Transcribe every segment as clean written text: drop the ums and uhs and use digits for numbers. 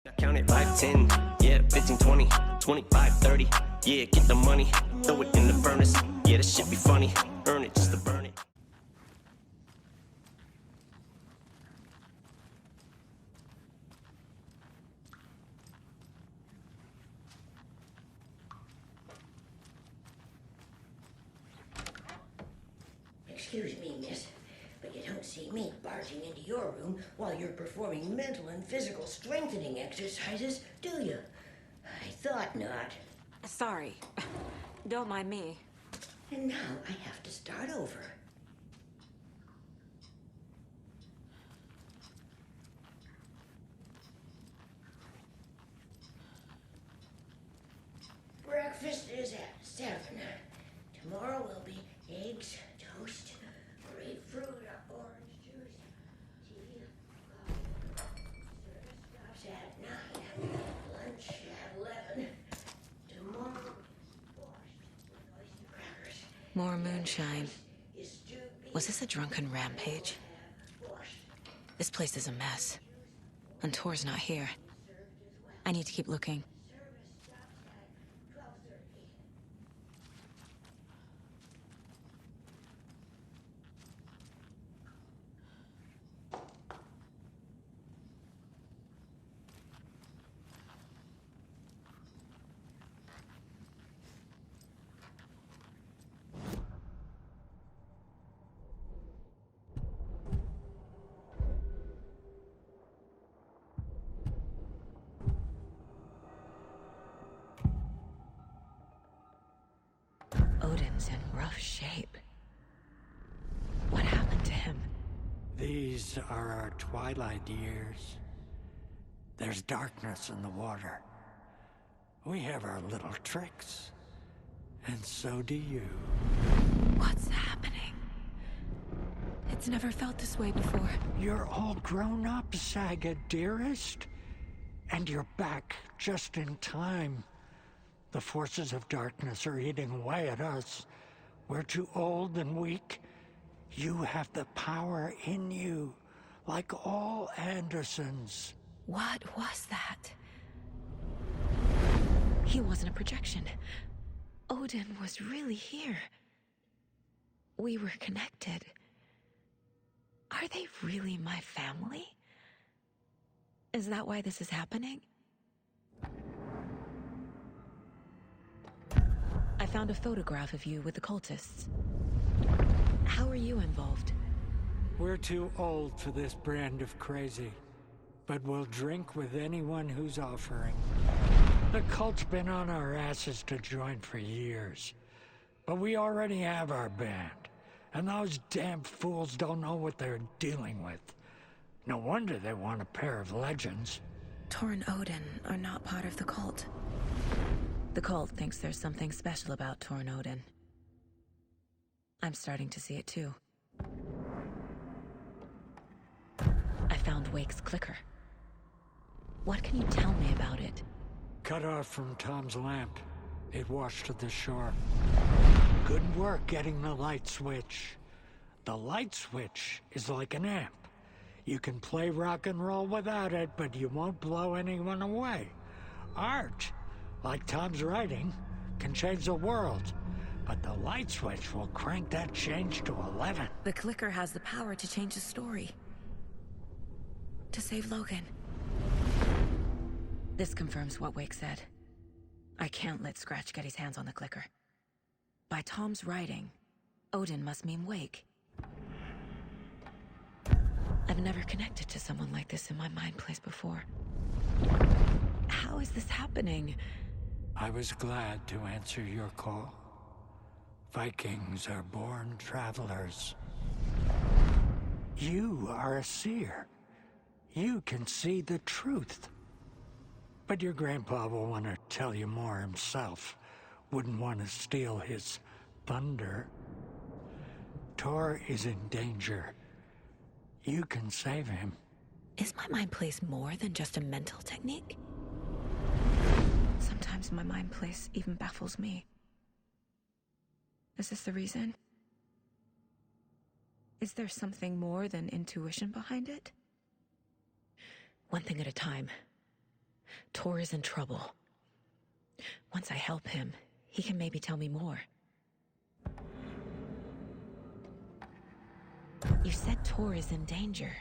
I count it 5, 10, yeah, 15, 20, 25, 30, yeah, get the money, throw it in the furnace, yeah, this shit be funny, earn it just to burn it. Excuse me, miss, but you don't see me barging into your room while you're performing mental and physical strengthening exercises, do you? I thought not. Sorry. Don't mind me. And now I have to start over. Breakfast is at 7. Tomorrow will be eggs, toast, grapefruit, orange juice, tea, coffee. Service stops at 9. Lunch at 11. Tomorrow, borscht with oyster crackers. More moonshine. Is stewed beef. Was this a drunken rampage? Borscht This place is a mess. And Tor's not here. served as well. I need to keep looking. Service stops at 12:30. Odin's in rough shape. What happened to him? These are our twilight years. There's darkness in the water. We have our little tricks. And so do you. What's happening? It's never felt this way before. You're all grown up, Saga, dearest. And you're back just in time. The forces of darkness are eating away at us. We're too old and weak. You have the power in you, like all Andersons. What was that? He wasn't a projection. Odin was really here. We were connected. Are they really my family? Is that why this is happening? I found a photograph of you with the cultists. How are you involved? We're too old for this brand of crazy, but we'll drink with anyone who's offering. The cult's been on our asses to join for years, but we already have our band, and those damn fools don't know what they're dealing with. No wonder they want a pair of legends. Tor and Odin are not part of the cult. The cult thinks there's something special about Tor and Odin. I'm starting to see it too. I found Wake's clicker. What can you tell me about it? Cut off from Tom's lamp. It washed to the shore. Good work getting the light switch. The light switch is like an amp. You can play rock and roll without it, but you won't blow anyone away. Art, like Tom's writing, can change the world. But the light switch will crank that change to 11. The clicker has the power to change the story. To save Logan. This confirms what Wake said. I can't let Scratch get his hands on the clicker. By Tom's writing, Odin must mean Wake. I've never connected to someone like this in my mind place before. How is this happening? I was glad to answer your call. Vikings are born travelers. You are a seer. You can see the truth. But your grandpa will want to tell you more himself. Wouldn't want to steal his thunder. Tor is in danger. You can save him. Is my mind place more than just a mental technique? Sometimes my mind place even baffles me. Is this the reason? Is there something more than intuition behind it? One thing at a time. Tor is in trouble. Once I help him, he can maybe tell me more. You said Tor is in danger.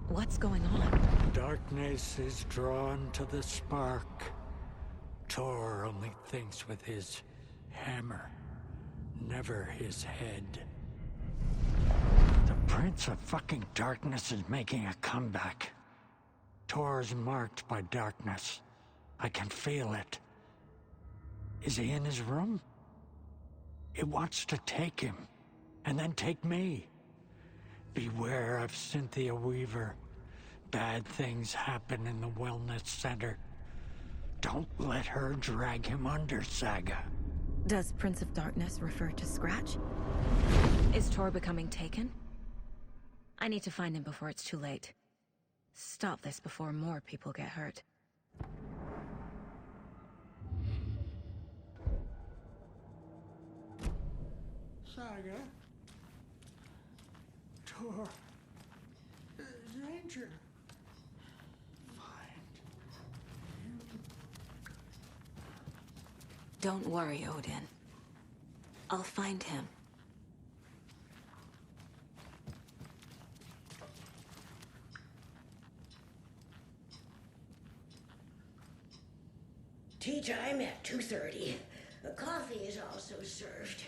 What's going on? Darkness is drawn to the spark. Tor only thinks with his hammer, never his head. The Prince of fucking Darkness is making a comeback. Tor's marked by darkness. I can feel it. Is he in his room? It wants to take him, and then take me. Beware of Cynthia Weaver. Bad things happen in the wellness center. Don't let her drag him under, Saga. Does Prince of Darkness refer to Scratch? Is Tor becoming taken? I need to find him before it's too late. Stop this before more people get hurt. Saga? Tor? Danger? Don't worry, Odin. I'll find him. Tea time at 2:30. A coffee is also served.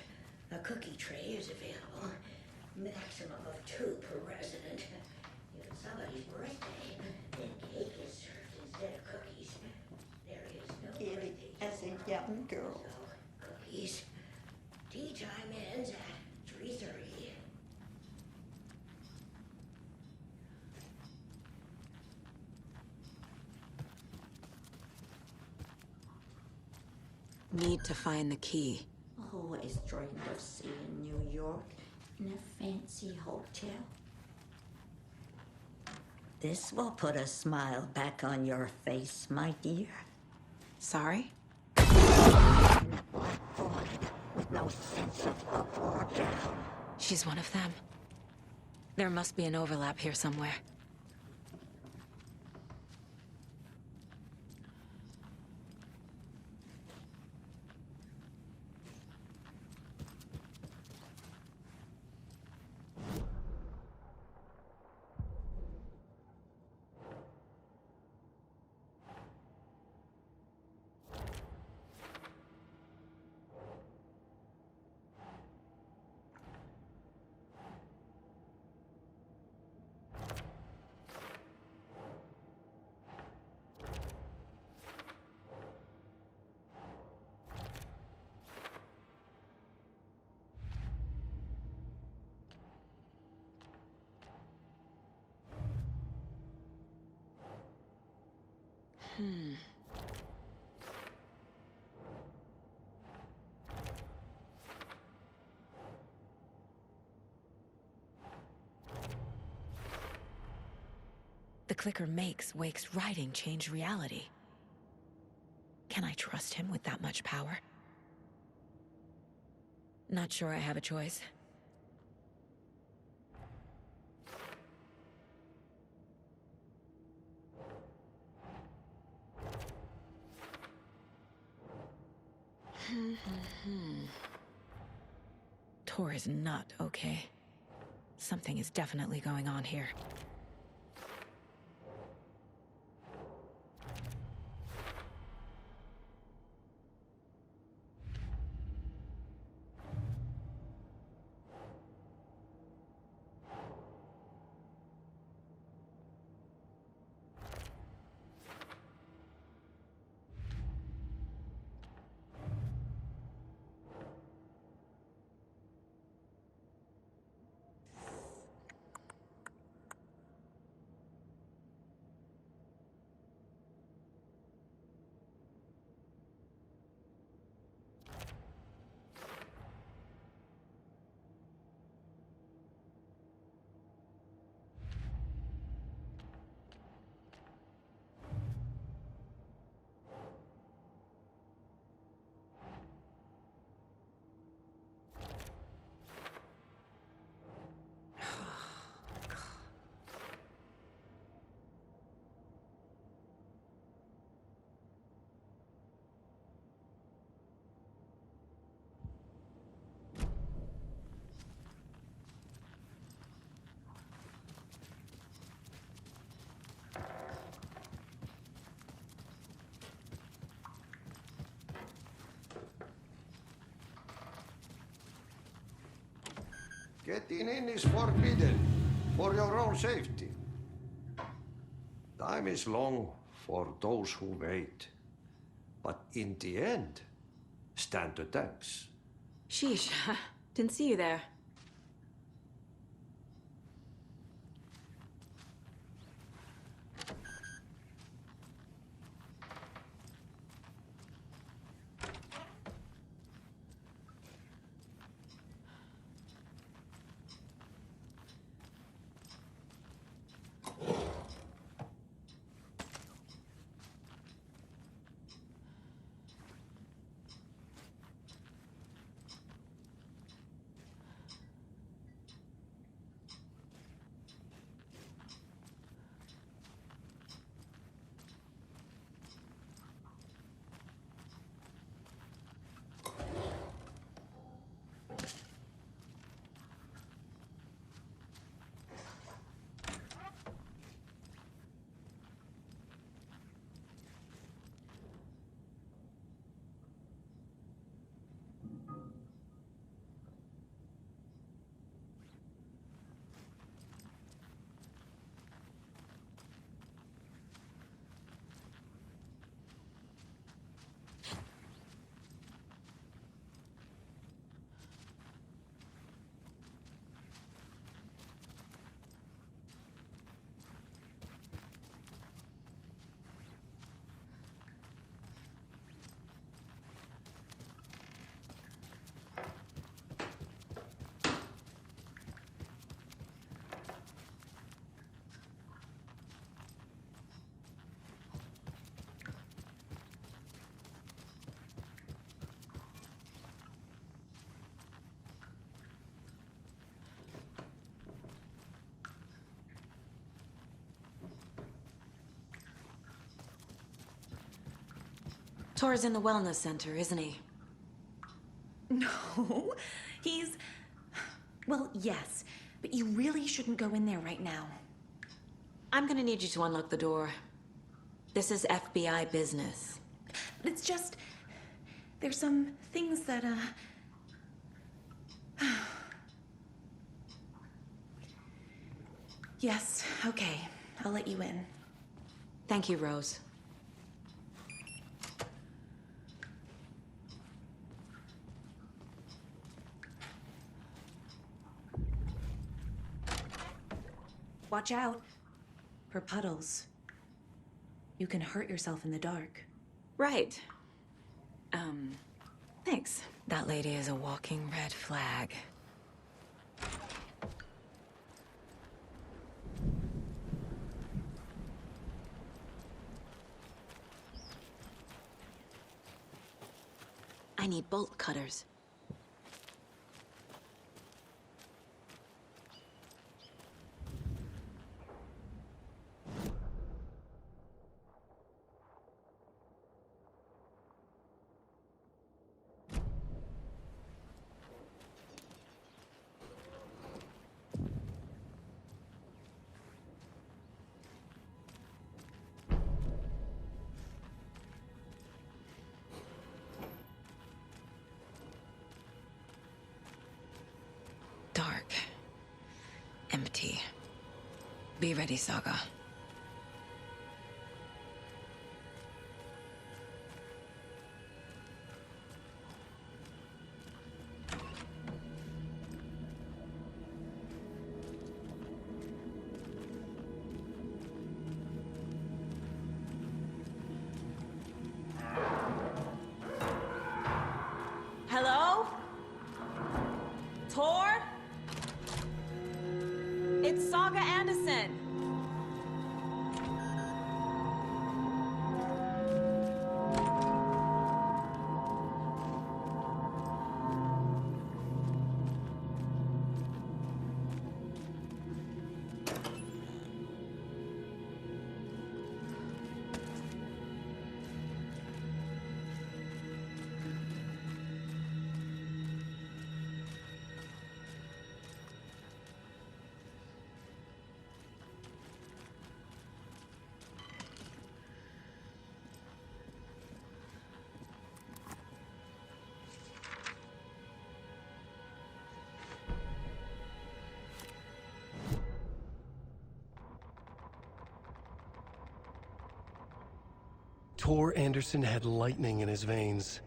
A cookie tray is available. Maximum of 2 per resident. If it's somebody's birthday, then cake is served instead of cookies. There is no birthday As a young girl. so cookies. Tea time ends at 3:30. Need to find the key. Always dreamed of seeing New York in a fancy hotel. This will put a smile back on your face, my dear. Sorry? With no sense of up or down. She's one of them. There must be an overlap here somewhere. The clicker makes Wake's writing change reality. Can I trust him with that much power? Not sure I have a choice. Tor is not okay. Something is definitely going on here. Getting in is forbidden for your own safety. Time is long for those who wait. But in the end, stand the thanks. Sheesh, didn't see you there. Tor's in the wellness center, isn't he? No, he's... Well, yes, but you really shouldn't go in there right now. I'm gonna need you to unlock the door. This is FBI business. It's just... There's some things that, Yes, okay. I'll let you in. Thank you, Rose. Watch out for puddles. You can hurt yourself in the dark. Right. Thanks. That lady is a walking red flag. I need bolt cutters. Dark. Empty. Be ready, Saga. Hello? Tor? It's Saga Anderson. Tor Anderson had lightning in his veins.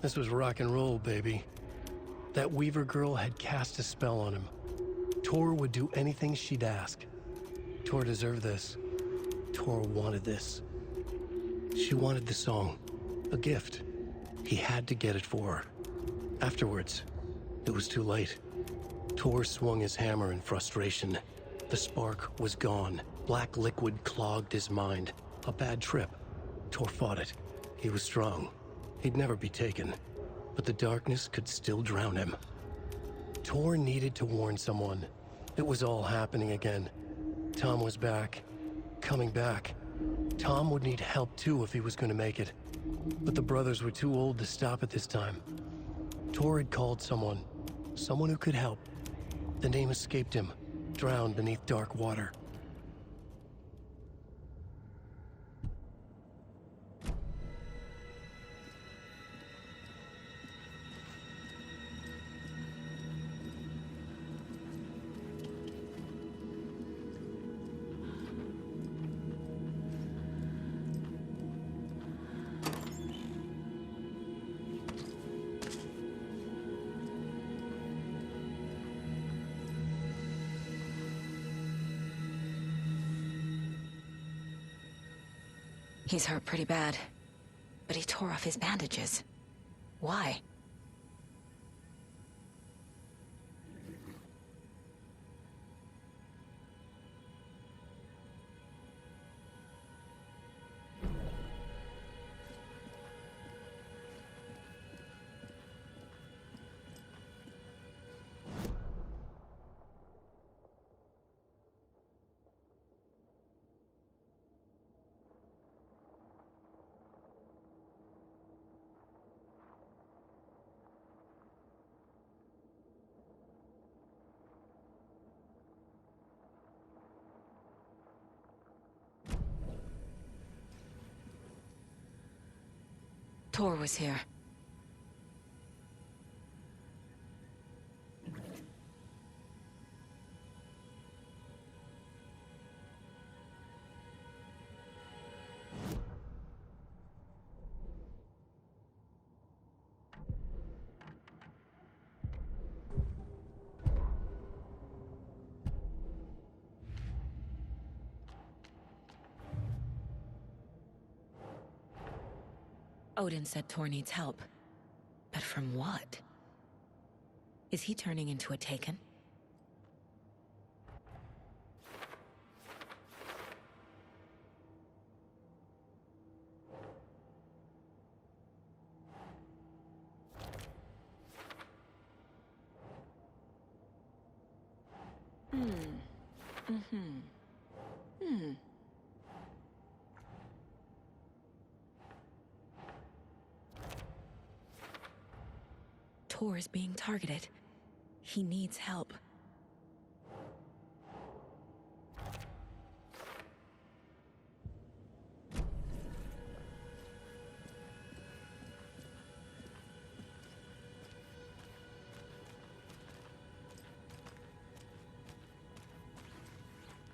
This was rock and roll, baby. That Weaver girl had cast a spell on him. Tor would do anything she'd ask. Tor deserved this. Tor wanted this. She wanted the song. A gift. He had to get it for her. Afterwards, it was too late. Tor swung his hammer in frustration. The spark was gone. Black liquid clogged his mind. A bad trip. Tor fought it. He was strong. He'd never be taken. But the darkness could still drown him. Tor needed to warn someone. It was all happening again. Tom was back. Coming back. Tom would need help too if he was going to make it. But the brothers were too old to stop it this time. Tor had called someone. Someone who could help. The name escaped him, drowned beneath dark water. He's hurt pretty bad, but he tore off his bandages. Why? Tor was here. Odin said Tor needs help. But from what? Is he turning into a Taken? Tor is being targeted. He needs help.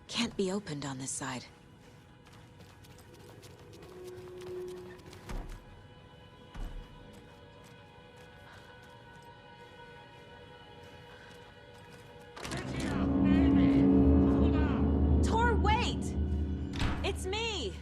Can't be opened on this side. Tor, wait! It's me!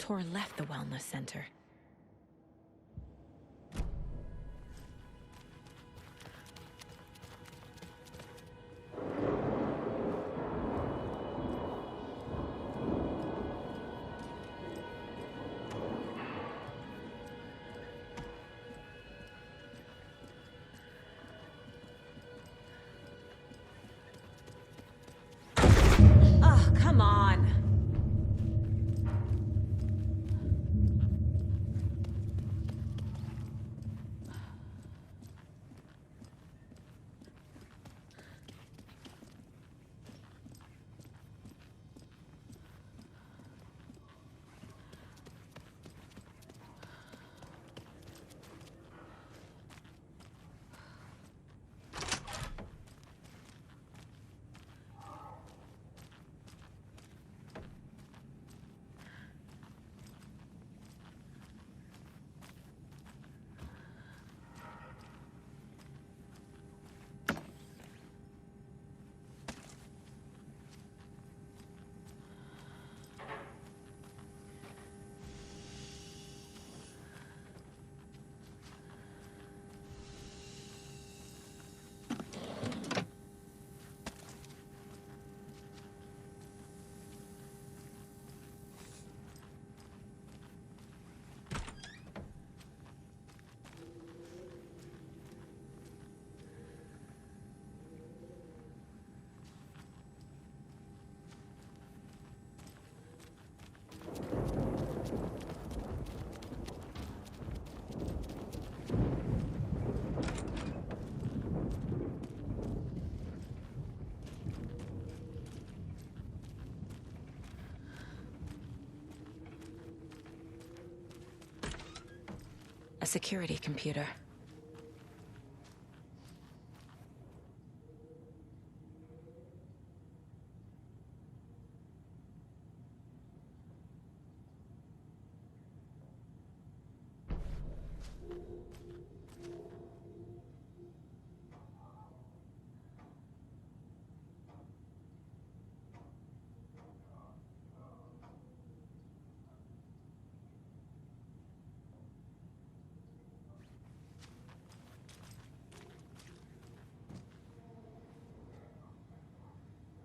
Tor left the wellness center. Oh, come on! A security computer.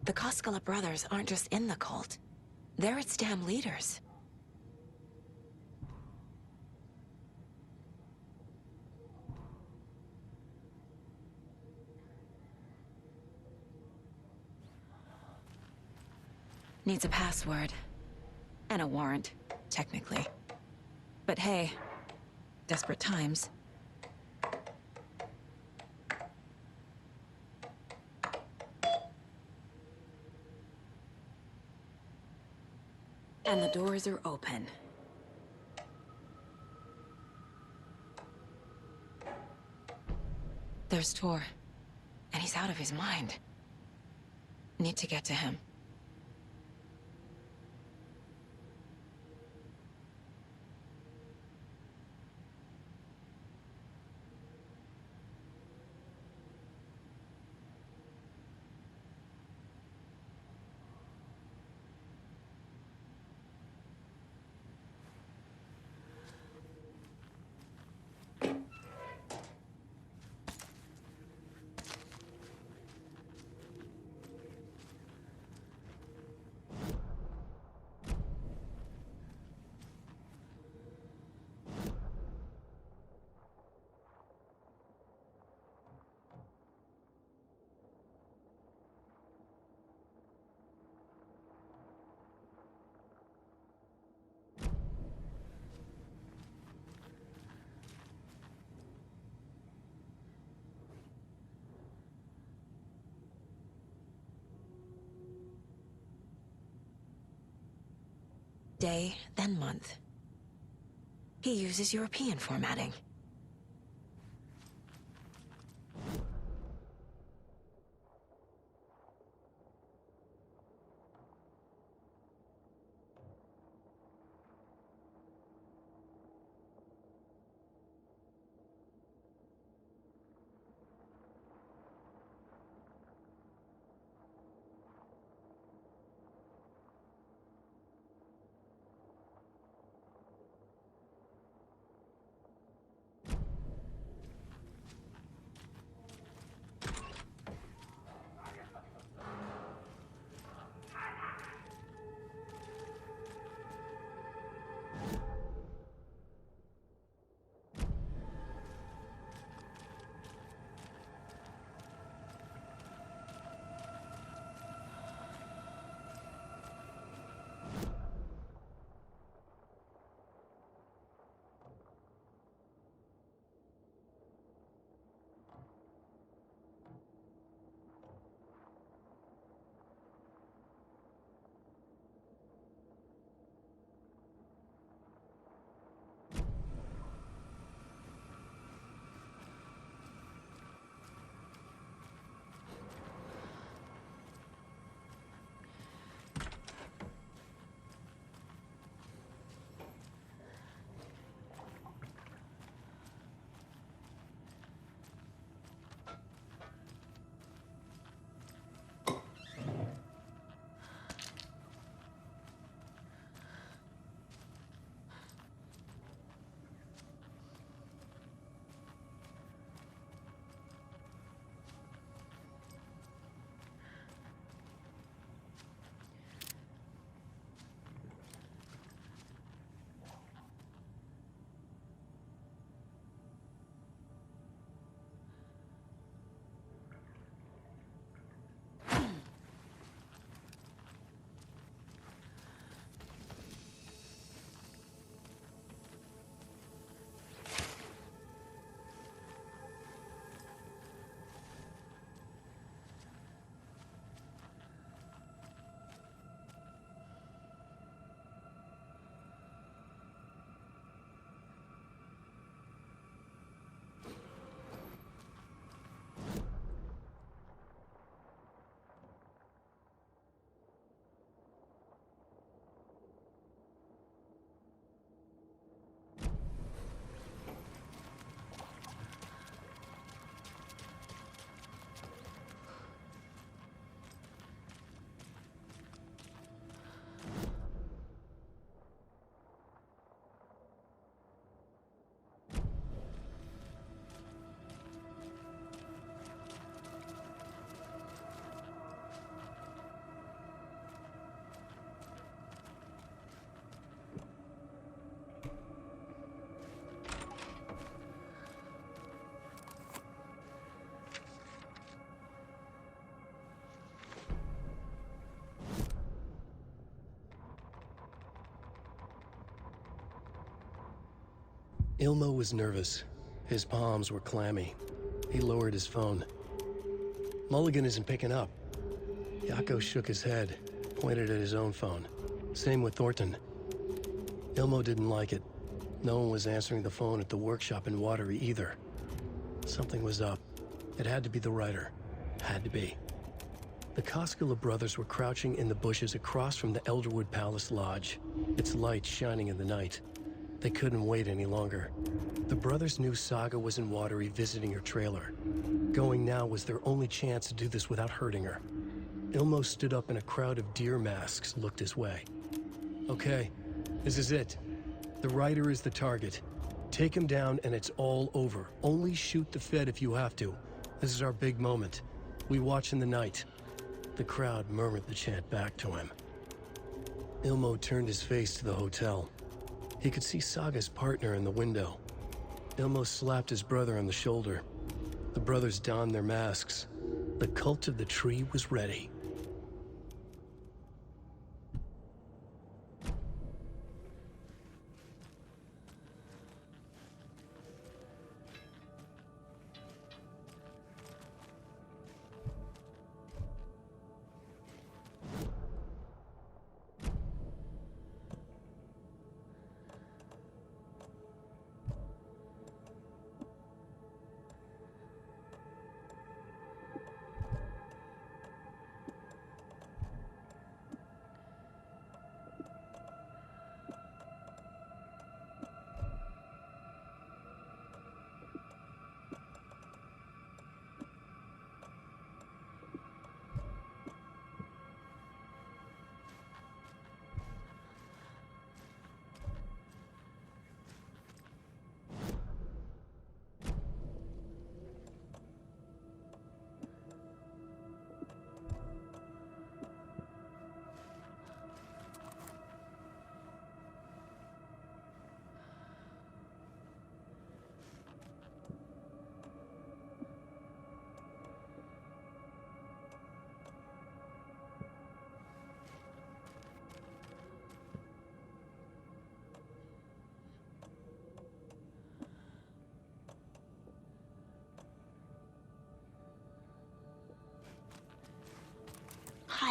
The Koskela brothers aren't just in the cult. They're its damn leaders. Needs a password. And a warrant, technically. But hey, desperate times. And the doors are open. There's Tor. And he's out of his mind. Need to get to him. Day, then month. He uses European formatting. Ilmo was nervous. His palms were clammy. He lowered his phone. Mulligan isn't picking up. Yako shook his head, pointed at his own phone. Same with Thornton. Ilmo didn't like it. No one was answering the phone at the workshop in Watery either. Something was up. It had to be the writer. Had to be. The Koskela brothers were crouching in the bushes across from the Elderwood Palace Lodge, its lights shining in the night. They couldn't wait any longer. The brothers knew Saga was in Watery visiting her trailer. Going now was their only chance to do this without hurting her. Ilmo stood up and a crowd of deer masks looked his way. Okay, this is it. The writer is the target. Take him down and it's all over. Only shoot the Fed if you have to. This is our big moment. We watch in the night. The crowd murmured the chant back to him. Ilmo turned his face to the hotel. He could see Saga's partner in the window. Ilmo slapped his brother on the shoulder. The brothers donned their masks. The cult of the tree was ready.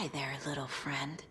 Hi there, little friend.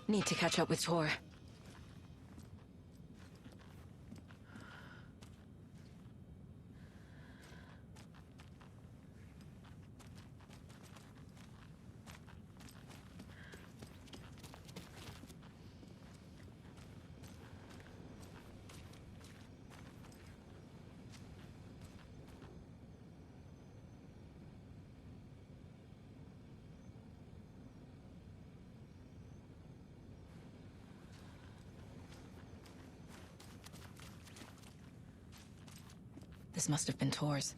Need to catch up with Tor. This must have been Tor's.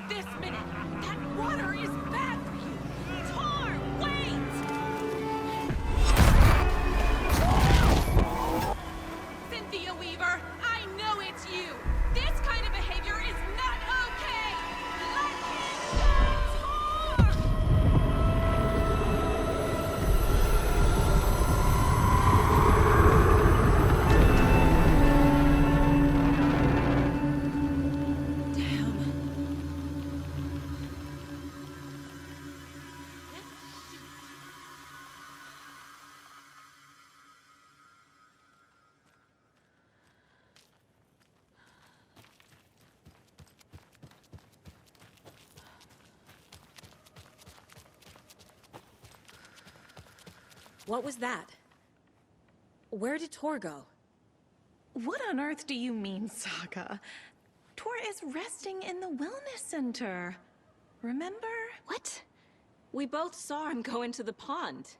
This minute! That water is bad for you! Tor, wait! Cynthia Weaver, I know it's you! This kind of behavior is not okay! Let him go, Tor! What was that? Where did Tor go? What on earth do you mean, Saga? Tor is resting in the wellness center. Remember? What? We both saw him go into the pond.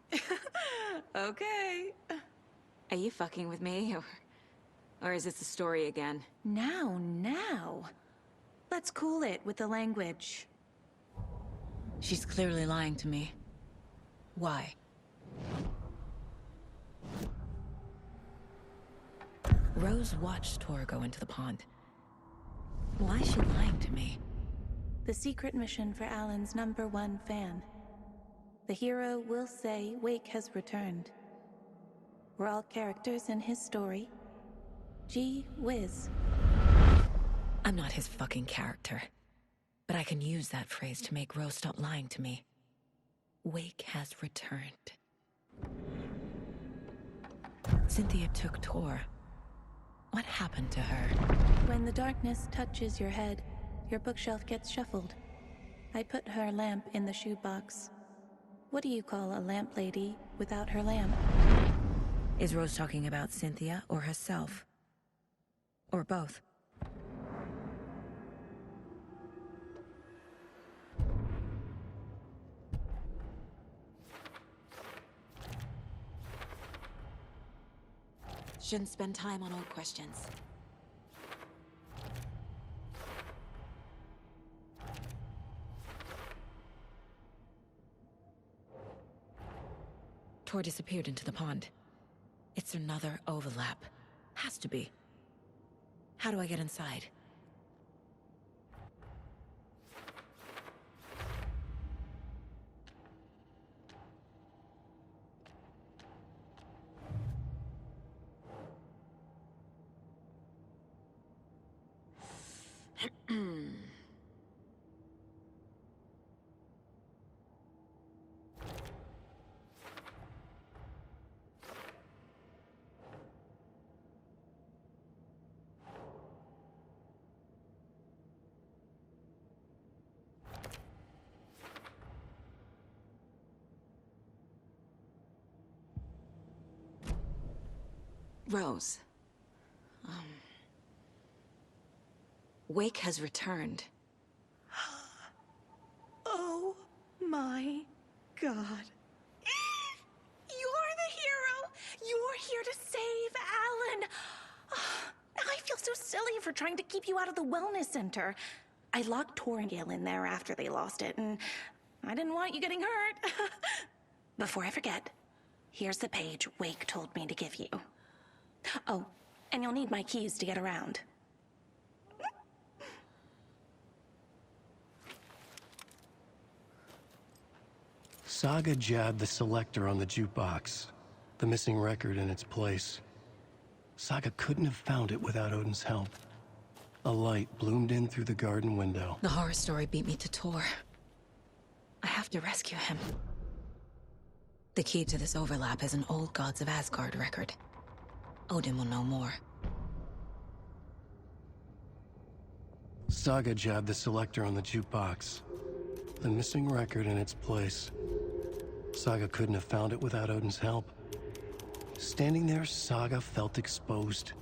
Okay. Are you fucking with me? Or is this a story again? Now. Let's cool it with the language. She's clearly lying to me. Why? Rose watched Tor go into the pond. Why is she lying to me? The secret mission for Alan's #1 fan. The hero will say Wake has returned. We're all characters in his story. Gee whiz. I'm not his fucking character. But I can use that phrase to make Rose stop lying to me. Wake has returned. Cynthia took Tor. What happened to her? When the darkness touches your head, your bookshelf gets shuffled. I put her lamp in the shoebox. What do you call a lamp lady without her lamp? Is Rose talking about Cynthia or herself? Or both? Shouldn't spend time on old questions. Tor disappeared into the pond. It's another overlap. Has to be. How do I get inside? Rose. Wake has returned. Oh. my God. You're the hero! You're here to save Alan! I feel so silly for trying to keep you out of the wellness center. I locked Tor and Gail in there after they lost it, and I didn't want you getting hurt. Before I forget, here's the page Wake told me to give you. Oh, and you'll need my keys to get around. Saga jabbed the selector on the jukebox, the missing record in its place. Saga couldn't have found it without Odin's help. A light bloomed in through the garden window. The horror story beat me to Tor. I have to rescue him. The key to this overlap is an old Gods of Asgard record. Odin will know more. Saga jabbed the selector on the jukebox, the missing record in its place. Saga couldn't have found it without Odin's help. Standing there, Saga felt exposed,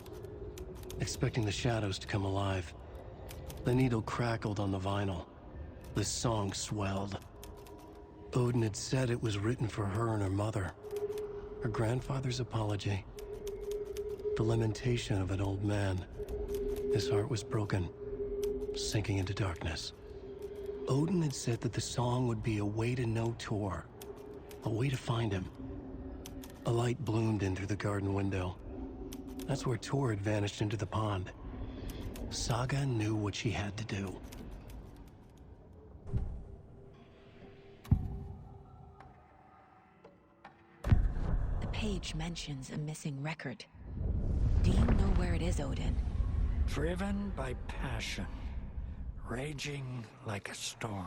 expecting the shadows to come alive. The needle crackled on the vinyl. The song swelled. Odin had said it was written for her and her mother. Her grandfather's apology. The lamentation of an old man. His heart was broken, sinking into darkness. Odin had said that the song would be a way to know Tor, a way to find him. A light bloomed in through the garden window. That's where Tor had vanished into the pond. Saga knew what she had to do. The page mentions a missing record. Do you know where it is, Odin? Driven by passion, raging like a storm.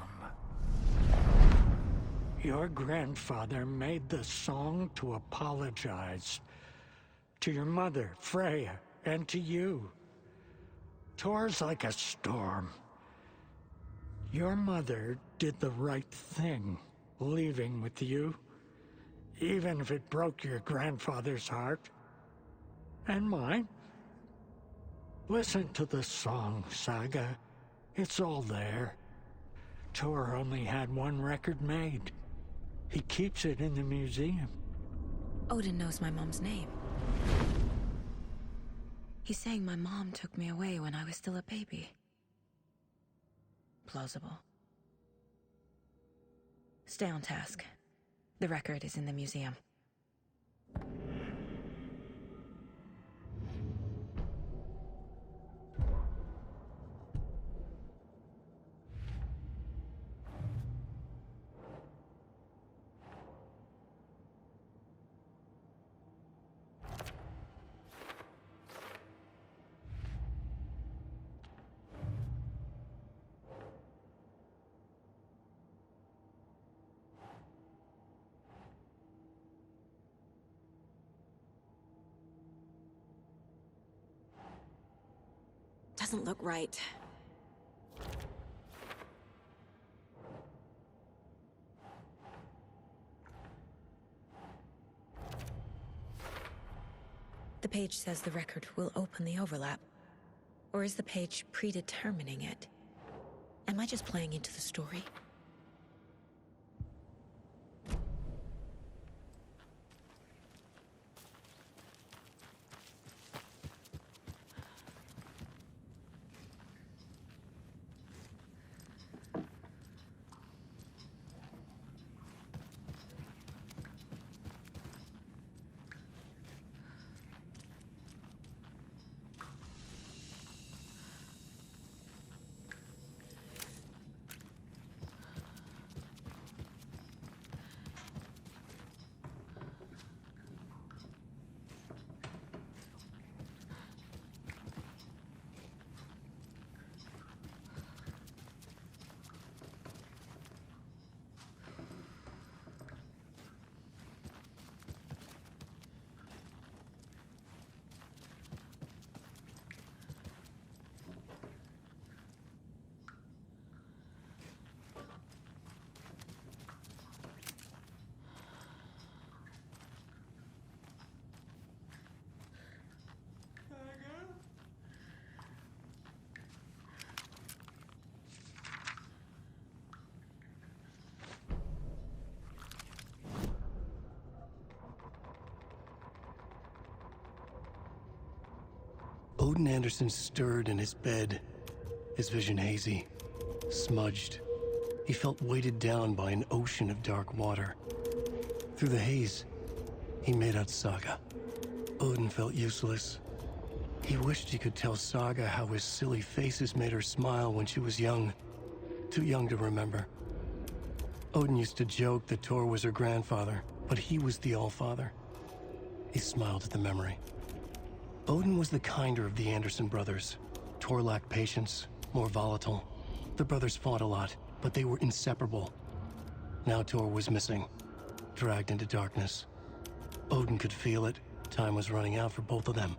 Your grandfather made the song to apologize. To your mother, Freya, and to you. Tor's like a storm. Your mother did the right thing, leaving with you, even if it broke your grandfather's heart. And mine. Listen to the song, Saga. It's all there. Tor only had one record made. He keeps it in the museum. Odin knows my mom's name. He's saying my mom took me away when I was still a baby. Plausible. Stay on task. The record is in the museum. Doesn't look right. The page says the record will open the overlap. Or is the page predetermining it? Am I just playing into the story? Odin Anderson stirred in his bed, his vision hazy, smudged. He felt weighted down by an ocean of dark water. Through the haze, he made out Saga. Odin felt useless. He wished he could tell Saga how his silly faces made her smile when she was young. Too young to remember. Odin used to joke that Tor was her grandfather, but he was the Allfather. He smiled at the memory. Odin was the kinder of the Anderson brothers. Tor lacked patience, more volatile. The brothers fought a lot, but they were inseparable. Now Tor was missing, dragged into darkness. Odin could feel it. Time was running out for both of them.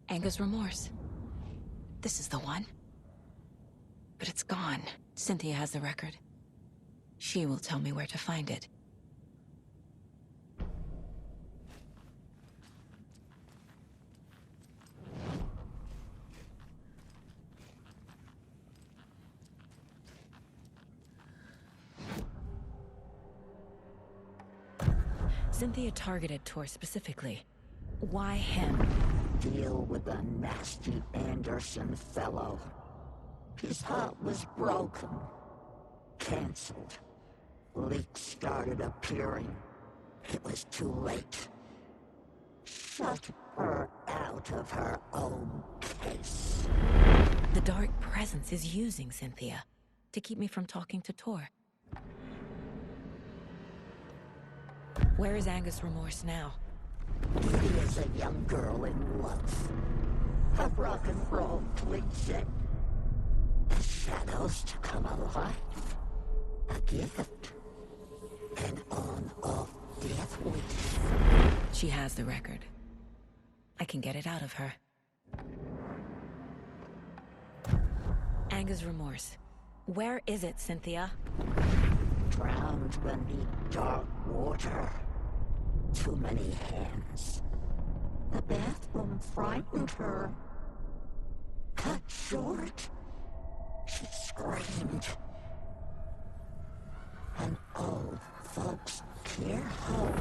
Anger's remorse. This is the one. But it's gone. Cynthia has the record. She will tell me where to find it. Cynthia targeted Tor specifically. Why him? Deal with the nasty Anderson fellow. His heart was broken. Cancelled. Leaks started appearing. It was too late. Shut her out of her own case. The dark presence is using Cynthia to keep me from talking to Tor. Where is Anger's remorse now? He is a young girl in love. A rock and roll cliche. The shadows to come alive. A gift. An on-off death wish. She has the record. I can get it out of her. Anger's remorse. Where is it, Cynthia? Drowned beneath dark water. Too many hands. The bathroom frightened her. Cut short. She screamed. An old folks' care home.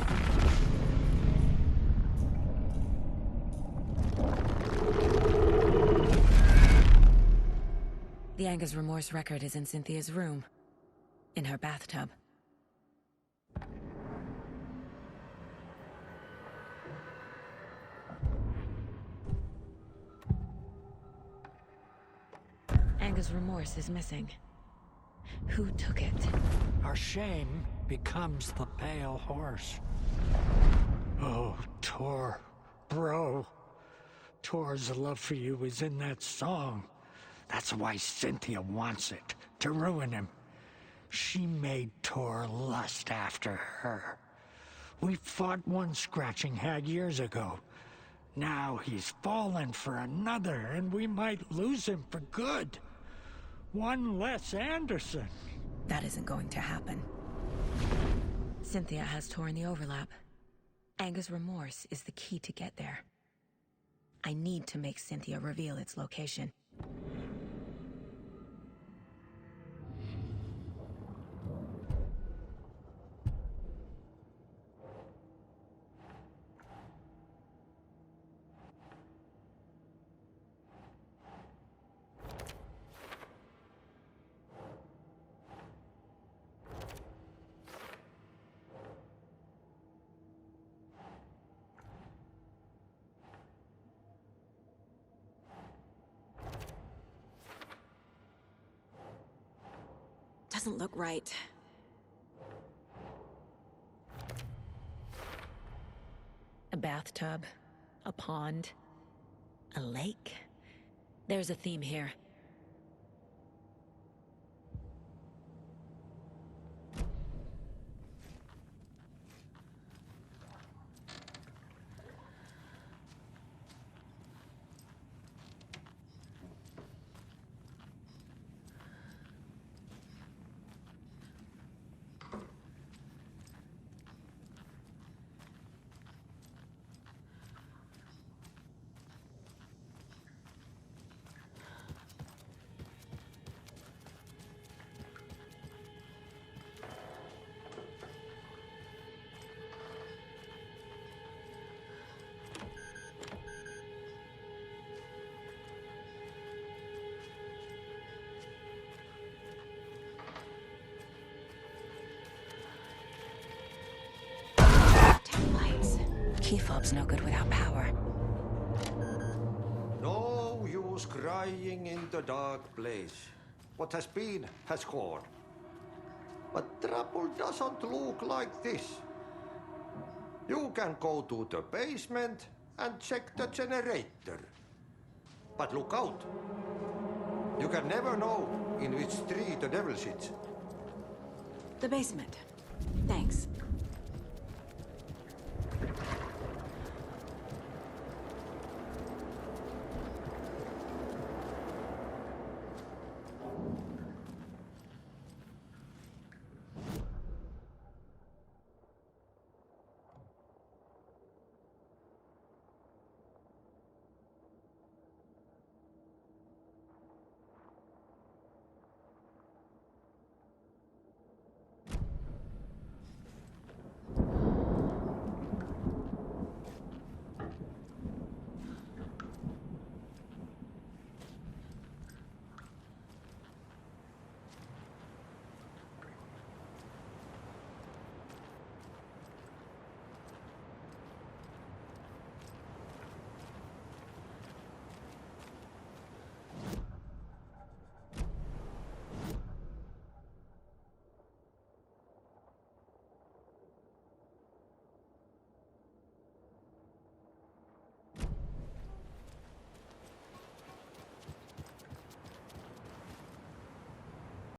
The Anger's remorse record is in Cynthia's room. In her bathtub. Anger's remorse is missing. Who took it? Our shame becomes the pale horse. Oh, Tor. Bro. Tor's love for you is in that song. That's why Cynthia wants it, to ruin him. She made Tor lust after her. We fought one scratching hag years ago. Now he's fallen for another, and we might lose him for good. One less Anderson. That isn't going to happen. Cynthia has torn the overlap. Anger's remorse is the key to get there. I need to make Cynthia reveal its location. Doesn't look right. A bathtub, a pond, a lake. There's a theme here. Key fob's no good without power. No use crying in the dark place. What has been has gone. But trouble doesn't look like this. You can go to the basement and check the generator. But look out. You can never know in which tree the devil sits. The basement. Thanks.